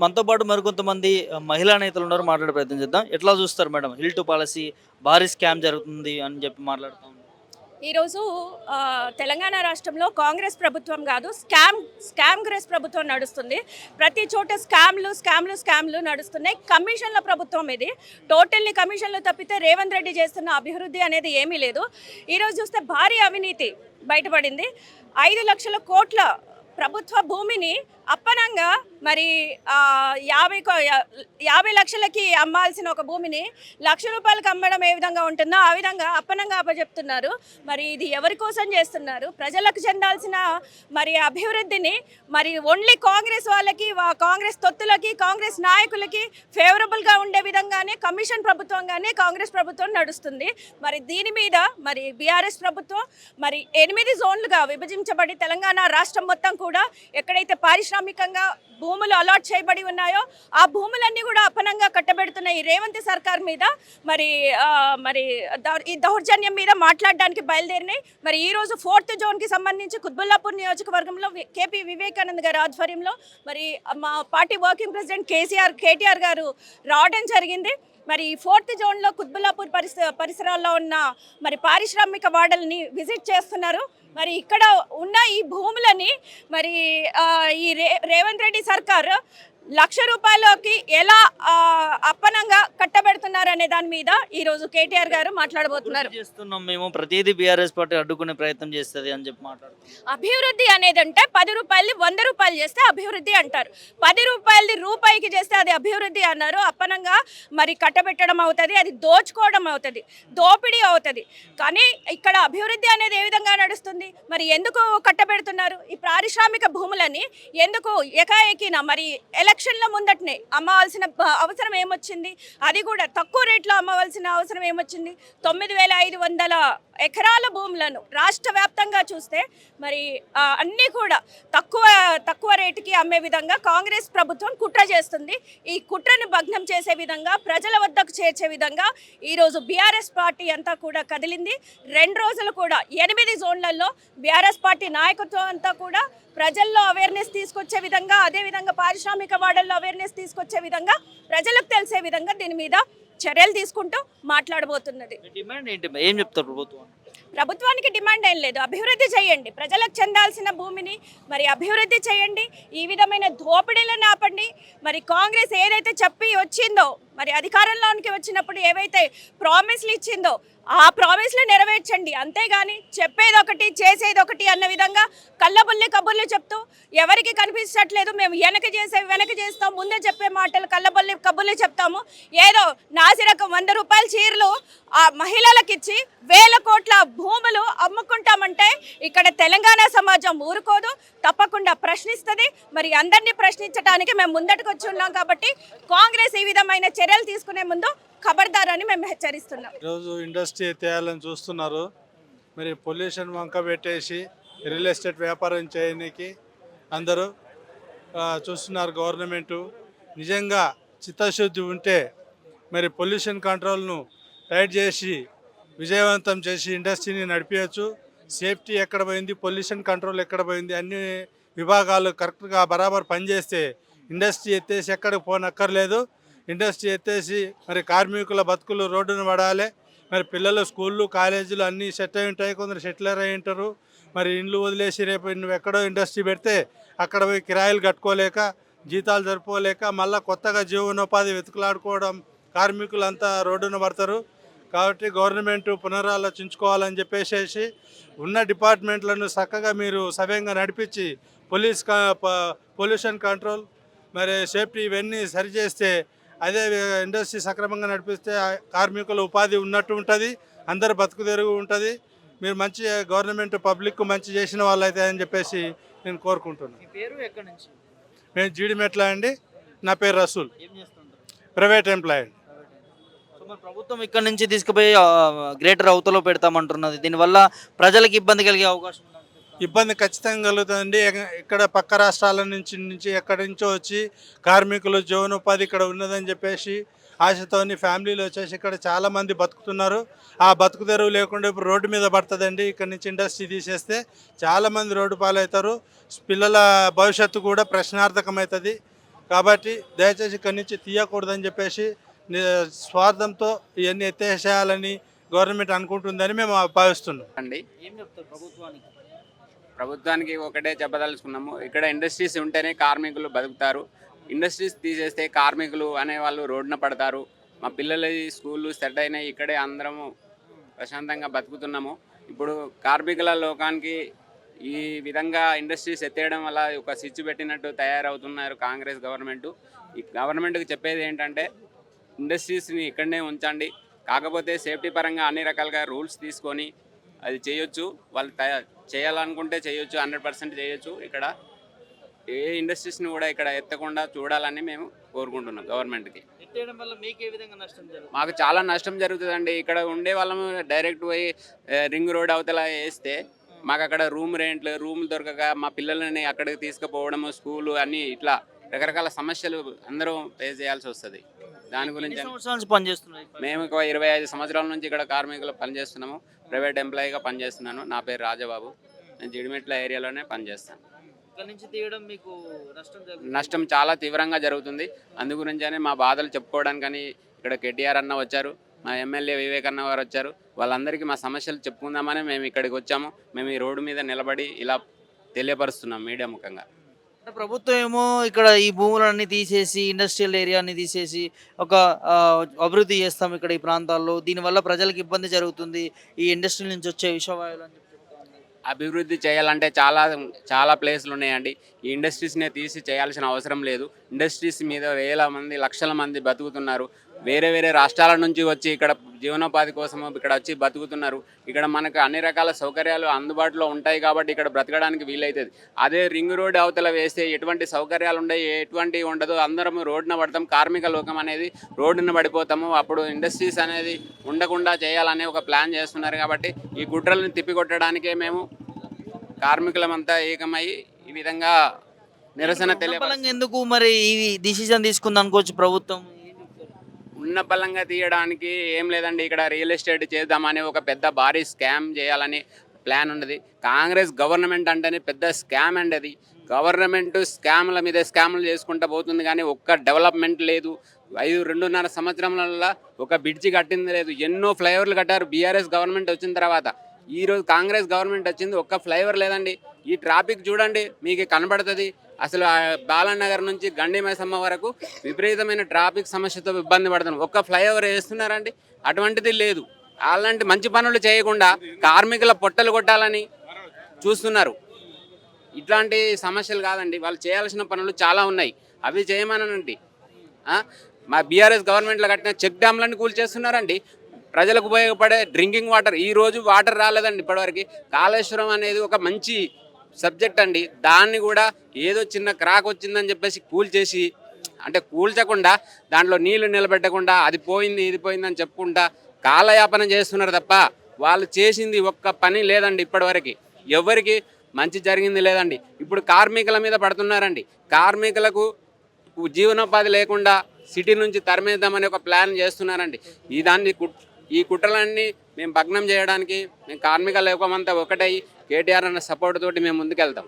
మనతో పాటు మరికొంతమంది మహిళా నేతలు ఉన్నారు. మాట్లాడే ప్రయత్నం చేద్దాం. ఎట్లా చూస్తారు మేడం? హిల్ టు పాలసీ భారీ స్కామ్ జరుగుతుంది అని చెప్పి మాట్లాడుతా ఉన్నారు. ఈరోజు తెలంగాణ రాష్ట్రంలో కాంగ్రెస్ ప్రభుత్వం కాదు, స్కామ్గ్రెస్ ప్రభుత్వం నడుస్తుంది. ప్రతి చోట స్కామ్లు నడుస్తున్నాయి. కమిషన్ల ప్రభుత్వం ఇది. టోటల్లీ కమిషన్లు తప్పితే రేవంత్ రెడ్డి చేస్తున్న అభివృద్ధి అనేది ఏమీ లేదు. ఈరోజు చూస్తే భారీ అవినీతి బయటపడింది. 5 లక్షల కోట్ల ప్రభుత్వ భూమిని అప్పనంగా మరి 50 లక్షలకి అమ్మాల్సిన ఒక భూమిని ₹1,00,000 అమ్మడం ఏ విధంగా ఉంటుందో ఆ విధంగా అప్పనంగా అప్పచెప్తున్నారు. మరి ఇది ఎవరి కోసం చేస్తున్నారు? ప్రజలకు చెందాల్సిన మరి అభివృద్ధిని మరి ఓన్లీ కాంగ్రెస్ వాళ్ళకి, కాంగ్రెస్ తొత్తులకి, కాంగ్రెస్ నాయకులకి ఫేవరబుల్గా ఉండే విధంగానే కమిషన్ ప్రభుత్వంగానే కాంగ్రెస్ ప్రభుత్వం నడుస్తుంది. మరి దీని మీద మరి బీఆర్ఎస్ ప్రభుత్వం మరి 8 జోన్లుగా విభజించబడి తెలంగాణ రాష్ట్రం మొత్తం కూడా ఎక్కడైతే పారిశ్రామికంగా భూములు అలాట్ చేయబడి ఉన్నాయో ఆ భూములన్నీ కూడా అపనంగా కట్టబెడుతున్న ఈ రేవంత్ సర్కార్ మీద మరి ఈ దౌర్జన్యం మీద మాట్లాడడానికి బయలుదేరినాయి. మరి ఈరోజు 4th జోన్కి సంబంధించి కుత్బుల్లాపూర్ నియోజకవర్గంలో కేపీ వివేకానంద్ గారి ఆధ్వర్యంలో మరి మా పార్టీ వర్కింగ్ ప్రెసిడెంట్ కేటీఆర్ గారు రావడం జరిగింది. మరి 4th జోన్లో కుత్బుల్లాపూర్ పరిసరాల్లో ఉన్న మరి పారిశ్రామిక వాడల్ని విజిట్ చేస్తున్నారు. మరి ఇక్కడ ఉన్న ఈ భూములని మరి ఈ రేవంత్ రెడ్డి సర్కార్ ₹1,00,000కి ఎలా అప్పనంగా కట్టబెడుతున్నారు అనే దాని మీద ఈరోజు కేటీఆర్ గారు మాట్లాడబోతున్నారు. చేస్తున్నాం మేము ప్రతిదీ బీఆర్ఎస్ పార్టీ అడ్డుకునే ప్రయత్నం చేస్తుంది అని చెప్పి మాట్లాడుతున్నాం. అభివృద్ధి అనేది అంటే ₹10 ₹100 చేస్తే అభివృద్ధి అంటారు. ₹10 రూపాయికి చేస్తే అది అభివృద్ధి అన్నారు. అప్పనంగా మరి కట్టబెట్టడం అవుతుంది, అది దోచుకోవడం అవుతుంది, దోపిడీ అవుతుంది. కానీ ఇక్కడ అభివృద్ధి అనేది ఏ విధంగా నడుస్తుంది? మరి ఎందుకు కట్టబెడుతున్నారు? ఈ పారిశ్రామిక భూములని ఎందుకు ఏకాఏకిన మరి ఎలక్షన్ల ముందటనే అమ్మవలసిన అవసరం ఏమొచ్చింది? అది కూడా తక్కువ రేట్లో అమ్మవలసిన అవసరం ఏమొచ్చింది? 9,500 ఎకరాల భూములను రాష్ట్ర వ్యాప్తంగా చూస్తే మరి అన్నీ కూడా తక్కువ రేటుకి అమ్మే విధంగా కాంగ్రెస్ ప్రభుత్వం కుట్ర చేస్తుంది. ఈ కుట్రను భగ్నం చేసే విధంగా, ప్రజల వద్దకు చేర్చే విధంగా ఈరోజు బీఆర్ఎస్ పార్టీ అంతా కూడా కదిలింది. 2 రోజులు కూడా 8 జోన్లలో బీఆర్ఎస్ పార్టీ నాయకత్వం అంతా కూడా ప్రజల్లో అవేర్నెస్ తీసుకొచ్చే విధంగా, అదేవిధంగా పారిశ్రామిక వాడల్లో అవేర్నెస్ తీసుకొచ్చే విధంగా, ప్రజలకు తెలిసే విధంగా దీని మీద చర్యలు తీసుకుంటూ మాట్లాడబోతున్నది. డిమాండ్ ఏంటి? ఏం చెప్తారు ప్రభుత్వం? ప్రభుత్వానికి డిమాండ్ ఏం లేదు, అభివృద్ధి చేయండి, ప్రజలకు చెందాల్సిన భూమిని మరి అభివృద్ధి చేయండి, ఈ విధమైన దోపిడీలను ఆపండి. మరి కాంగ్రెస్ ఏదైతే చెప్పి వచ్చిందో, మరి అధికారంలోనికి వచ్చినప్పుడు ఏవైతే ప్రామిస్లు ఇచ్చిందో ఆ ప్రామిస్లు నెరవేర్చండి. అంతేగాని చెప్పేదొకటి చేసేదొకటి అన్న విధంగా కళ్ళబుల్లి కబుర్లు చెప్తూ ఎవరికి కనిపించట్లేదు, మేము వెనక చేస్తాం, ముందే చెప్పే మాటలు కళ్ళబుల్లి కబుర్లు చెప్తాము. ఏదో నాసిరకం ₹100 చీరలు ఆ మహిళలకు ఇచ్చి 1,000 కోట్ల భూములు అమ్ముకుంటామంటే ఇక్కడ తెలంగాణ సమాజం ఊరుకోదు, తప్పకుండా ప్రశ్నిస్తుంది. మరి అందరినీ ప్రశ్నించడానికి మేము ముందటికి వచ్చి ఉన్నాం. కాబట్టి కాంగ్రెస్ ఈ విధమైన చర్యలు తీసుకునే ముందు ఖబర్దారని మేము హెచ్చరిస్తున్నాం. ఈరోజు ఇండస్ట్రీ ఎత్తేయాలని చూస్తున్నారు. మరి పొల్యూషన్ వంక పెట్టేసి రియల్ ఎస్టేట్ వ్యాపారం చేయడానికి అందరూ చూస్తున్నారు. గవర్నమెంటు నిజంగా చిత్తశుద్ధి ఉంటే మరి పొల్యూషన్ కంట్రోల్ను టైట్ చేసి విజయవంతం చేసి ఇండస్ట్రీని నడిపించవచ్చు. సేఫ్టీ ఎక్కడ పోయింది, పొల్యూషన్ కంట్రోల్ ఎక్కడ పోయింది, అన్ని విభాగాలు కరెక్ట్గా బరాబర్ పనిచేస్తే ఇండస్ట్రీ ఎత్తేసి ఎక్కడికి పోనక్కర్లేదు. ఇండస్ట్రీ ఎత్తేసి మరి కార్మికుల బతుకులు రోడ్డును పడాలి. మరి పిల్లలు స్కూళ్ళు కాలేజీలు అన్నీ సెట్ అయి ఉంటాయి, కొందరు సెటిలర్ అయి ఉంటారు. మరి ఇండ్లు వదిలేసి రేపు నువ్వు ఎక్కడో ఇండస్ట్రీ పెడితే అక్కడ పోయి కిరాయిలు కట్టుకోలేక, జీతాలు జరుపుకోలేక మళ్ళీ కొత్తగా జీవనోపాధి వెతుకులాడుకోవడం కార్మికులంతా రోడ్డున పడతారు. కాబట్టి గవర్నమెంట్ పునరాలోచించుకోవాలని చెప్పేసి ఉన్న డిపార్ట్మెంట్లను చక్కగా మీరు సవ్యంగా నడిపించి పొల్యూషన్ కంట్రోల్ మరి సేఫ్టీ ఇవన్నీ సరిచేస్తే అదే ఇండస్ట్రీ సక్రమంగా నడిపిస్తే కార్మికుల ఉపాధి ఉన్నట్టు ఉంటుంది, అందరు బతుకు తెరుగు ఉంటుంది. మీరు మంచి గవర్నమెంట్ పబ్లిక్ మంచి చేసిన వాళ్ళు అయితే అని చెప్పేసి నేను కోరుకుంటున్నాను. మేము జీడిమెట్ల అండి, నా పేరు రసూల్, ప్రైవేట్ ఎంప్లాయీ. ప్రభుత్వం ఇక్కడ నుంచి తీసుకుపోయి గ్రేటర్ అవతలో పెడతామంటున్నది. దీనివల్ల ప్రజలకు ఇబ్బంది కలిగే అవకాశం ఉంది. ఇబ్బంది ఖచ్చితంగా కలుగుతుందండి. ఇక్కడ పక్క రాష్ట్రాల నుంచి ఎక్కడి నుంచో వచ్చి కార్మికులు జీవనోపాధి ఇక్కడ ఉన్నదని చెప్పేసి ఆశతోని ఫ్యామిలీలు వచ్చేసి ఇక్కడ చాలామంది బతుకుతున్నారు. ఆ బతుకు తెరువు లేకుండా ఇప్పుడు రోడ్డు మీద పడుతుందండి. ఇక్కడ నుంచి ఇండస్ట్రీ తీసేస్తే చాలామంది రోడ్డు పాలవుతారు. పిల్లల భవిష్యత్తు కూడా ప్రశ్నార్థకమవుతుంది. కాబట్టి దయచేసి ఇక్కడి నుంచి తీయకూడదని చెప్పేసి స్వార్థంతో ఇవన్నీ ఎత్తేసేయాలని గవర్నమెంట్ అనుకుంటుందని మేము భావిస్తున్నాం. అండి ఏం చెప్తారు ప్రభుత్వానికి? ప్రభుత్వానికి ఒకటే చెప్పదలుచుకున్నాము, ఇక్కడ ఇండస్ట్రీస్ ఉంటేనే కార్మికులు బతుకుతారు. ఇండస్ట్రీస్ తీసేస్తే కార్మికులు అనేవాళ్ళు రోడ్డున పడతారు. మా పిల్లల స్కూళ్ళు సెట్ అయినాయి, ఇక్కడే అందరము ప్రశాంతంగా బతుకుతున్నాము. ఇప్పుడు కార్మికుల లోకానికి ఈ విధంగా ఇండస్ట్రీస్ ఎత్తేయడం వల్ల ఒక స్విచ్ పెట్టినట్టు తయారవుతున్నారు కాంగ్రెస్ గవర్నమెంట్. ఈ గవర్నమెంట్కి చెప్పేది ఏంటంటే ఇండస్ట్రీస్ని ఇక్కడనే ఉంచండి, కాకపోతే సేఫ్టీ పరంగా అన్ని రకాలుగా రూల్స్ తీసుకొని అది చేయొచ్చు. వాళ్ళు చేయాలనుకుంటే చేయొచ్చు, 100% చేయొచ్చు. ఇక్కడ ఏ ఇండస్ట్రీస్ని కూడా ఇక్కడ ఎత్తకుండా చూడాలని మేము కోరుకుంటున్నాం గవర్నమెంట్కి. ఎత్తేయడం వల్ల మీకు ఏ విధంగా నష్టం జరుగుతుంది? మాకు చాలా నష్టం జరుగుతుందండి. ఇక్కడ ఉండే వాళ్ళము డైరెక్ట్ పోయి రింగ్ రోడ్ అవతల వేస్తే మాకు అక్కడ రూములు దొరకక మా పిల్లలని అక్కడికి తీసుకుపోవడము, స్కూలు అన్నీ ఇట్లా రకరకాల సమస్యలు అందరూ ఫేస్ చేయాల్సి వస్తుంది. దాని గురించి ఎన్ని సంవత్సరాల నుంచి పనిచేస్తున్నారు? మేము ఒక 25 సంవత్సరాల నుంచి ఇక్కడ కార్మికులు పనిచేస్తున్నాము. ప్రైవేట్ ఎంప్లాయీగా పనిచేస్తున్నాను. నా పేరు రాజబాబు. నేను జిడిమెట్ల ఏరియాలోనే పనిచేస్తాను. ఇక్కడ నుంచి తీయడం మీకు నష్టం జరుగుతుంది? నష్టం చాలా తీవ్రంగా జరుగుతుంది. అందు గురించనే మా బాధలు చెప్పుకోవడానికని ఇక్కడ కేటీఆర్ అన్న వచ్చారు, మా ఎమ్మెల్యే వివేక్ అన్న వారు వచ్చారు. వాళ్ళందరికీ మా సమస్యలు చెప్పుకుందామని మేము ఇక్కడికి వచ్చాము. మేము ఈ రోడ్డు మీద నిలబడి ఇలా తెలియపరుస్తున్నాం మీడియా ముఖంగా. అంటే ప్రభుత్వం ఏమో ఇక్కడ ఈ భూములన్నీ తీసేసి ఇండస్ట్రియల్ ఏరియాని తీసేసి ఒక అభివృద్ధి చేస్తాం ఇక్కడ ఈ ప్రాంతాల్లో, దీనివల్ల ప్రజలకు ఇబ్బంది జరుగుతుంది, ఈ ఇండస్ట్రీ నుంచి వచ్చే విషవాయువులు అని చెప్పి చెప్తా ఉన్నారు. అభివృద్ధి చేయాలంటే చాలా ప్లేస్లు ఉన్నాయండి. ఈ ఇండస్ట్రీస్నే తీసి చేయాల్సిన అవసరం లేదు. ఇండస్ట్రీస్ మీద వేల మంది లక్షల మంది బతుకుతున్నారు. వేరే రాష్ట్రాల నుంచి వచ్చి ఇక్కడ జీవనోపాధి కోసం ఇక్కడ వచ్చి బతుకుతున్నారు. ఇక్కడ మనకు అన్ని రకాల సౌకర్యాలు అందుబాటులో ఉంటాయి కాబట్టి ఇక్కడ బ్రతకడానికి వీలవుతుంది. అదే రింగ్ రోడ్ అవతల వేస్తే ఎటువంటి సౌకర్యాలు ఉండవు, ఎటువంటి ఉండదు. అందరం రోడ్డున పడతాం, కార్మిక లోకం అనేది రోడ్డున పడిపోతాము. అప్పుడు ఇండస్ట్రీస్ అనేది ఉండకుండా చేయాలనే ఒక ప్లాన్ చేస్తున్నారు. కాబట్టి ఈ కుట్రలను తిప్పికొట్టడానికే మేము కార్మికులమంతా ఏకమై ఈ విధంగా నిరసన బలంగా ఎందుకు మరి ఈ డిసిజన్ తీసుకుంది అనుకోవచ్చు ప్రభుత్వం? ఉన్న బలంగా తీయడానికి ఏం లేదండి. ఇక్కడ రియల్ ఎస్టేట్ చేద్దామని ఒక పెద్ద భారీ స్కామ్ చేయాలని ప్లాన్ ఉన్నది. కాంగ్రెస్ గవర్నమెంట్ అంటేనే పెద్ద స్కామ్ అండి. అది గవర్నమెంట్ స్కామ్ల మీద స్కామ్లు చేసుకుంటూ పోతుంది, కానీ ఒక్క డెవలప్మెంట్ లేదు. 2.5 సంవత్సరాల ఒక బ్రిడ్జి కట్టింది లేదు. ఎన్నో ఫ్లైఓవర్లు కట్టారు బీఆర్ఎస్ గవర్నమెంట్ వచ్చిన తర్వాత. ఈరోజు కాంగ్రెస్ గవర్నమెంట్ వచ్చింది, ఒక్క ఫ్లైఓవర్ లేదండి. ఈ ట్రాఫిక్ చూడండి మీకు కనబడుతుంది. అసలు బాలనగర్ నుంచి గండి మైసమ్మ వరకు విపరీతమైన ట్రాఫిక్ సమస్యతో ఇబ్బంది పడుతున్నాం. ఒక్క ఫ్లైఓవర్ వేస్తున్నారండి, అటువంటిది లేదు. అలాంటి మంచి పనులు చేయకుండా కార్మికుల పొట్టలు కొట్టాలని చూస్తున్నారు. ఇట్లాంటి సమస్యలు కాదండి, వాళ్ళు చేయాల్సిన పనులు చాలా ఉన్నాయి, అవి చేయమనండి. మా బీఆర్ఎస్ గవర్నమెంట్లో కట్టిన చెక్ డ్యామ్లన్నీ కూల్చేస్తున్నారండి. ప్రజలకు ఉపయోగపడే డ్రింకింగ్ వాటర్, ఈరోజు వాటర్ రాలేదండి ఇప్పటివరకు. కాళేశ్వరం అనేది ఒక మంచి సబ్జెక్ట్ అండి, దాన్ని కూడా ఏదో చిన్న క్రాక్ వచ్చిందని చెప్పేసి కూల్చేసి, అంటే కూల్చకుండా దాంట్లో నీళ్లు నిలబెట్టకుండా అది పోయింది ఇది పోయిందని చెప్పుకుంటా కాలయాపన చేస్తున్నారు తప్ప వాళ్ళు చేసింది ఒక్క పని లేదండి. ఇప్పటివరకు ఎవరికి మంచి జరిగింది లేదండి. ఇప్పుడు కార్మికుల మీద పడుతున్నారండి. కార్మికులకు జీవనోపాధి లేకుండా సిటీ నుంచి తరిమేద్దామని ఒక ప్లాన్ చేస్తున్నారండి. ఈ కుట్రలన్నీ మేము భగ్నం చేయడానికి మేము కార్మిక లోకమంతా ఒకటై కేటీఆర్ అన్న సపోర్ట్ తోటి మేము ముందుకెళ్తాం.